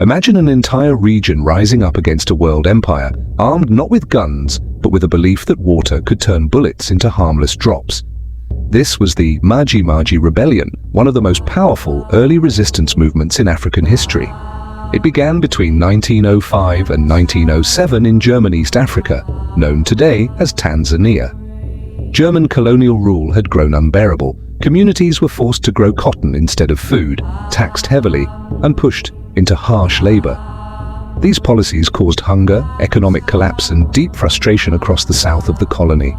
Imagine an entire region rising up against a world empire, armed not with guns, but with a belief that water could turn bullets into harmless drops. This was the Maji Maji Rebellion, one of the most powerful early resistance movements in African history. It began between 1905 and 1907 in German East Africa, known today as Tanzania. German colonial rule had grown unbearable. Communities were forced to grow cotton instead of food, taxed heavily, and pushed into harsh labor. These policies caused hunger, economic collapse, and deep frustration across the south of the colony.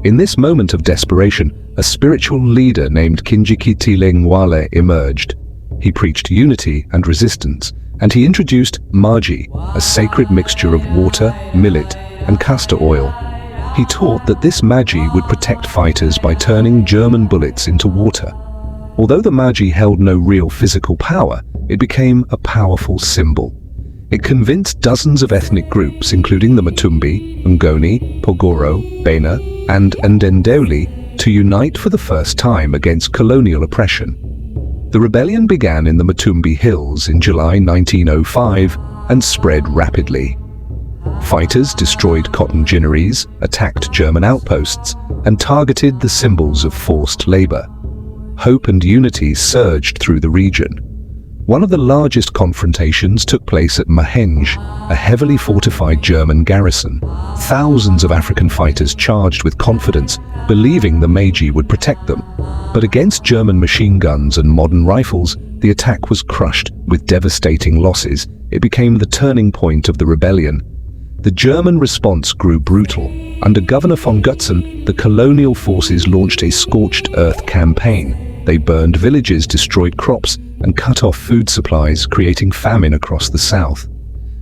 In this moment of desperation, a spiritual leader named Kinjekitile Ngwale emerged. He preached unity and resistance, and he introduced Maji, a sacred mixture of water, millet, and castor oil. He taught that this Maji would protect fighters by turning German bullets into water. Although the Maji held no real physical power, it became a powerful symbol. It convinced dozens of ethnic groups, including the Matumbi, Ngoni, Pogoro, Bena, and Ndendoli, to unite for the first time against colonial oppression. The rebellion began in the Matumbi Hills in July 1905 and spread rapidly. Fighters destroyed cotton ginneries, attacked German outposts, and targeted the symbols of forced labor. Hope and unity surged through the region. One of the largest confrontations took place at Mahenge, a heavily fortified German garrison. Thousands of African fighters charged with confidence, believing the Maji would protect them. But against German machine guns and modern rifles, the attack was crushed with devastating losses. It became the turning point of the rebellion. The German response grew brutal. Under Governor von Gutzen, the colonial forces launched a scorched earth campaign. They burned villages, destroyed crops, and cut off food supplies, creating famine across the south.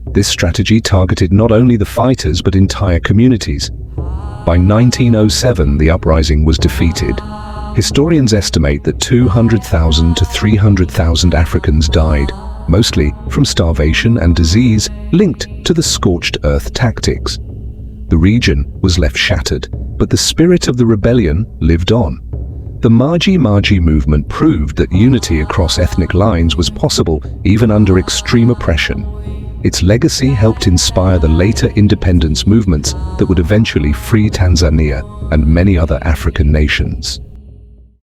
This strategy targeted not only the fighters but entire communities. By 1907, the uprising was defeated. Historians estimate that 200,000 to 300,000 Africans died, mostly from starvation and disease linked to the scorched earth tactics. The region was left shattered, but the spirit of the rebellion lived on. The Maji Maji movement proved that unity across ethnic lines was possible even under extreme oppression. Its legacy helped inspire the later independence movements that would eventually free Tanzania and many other African nations.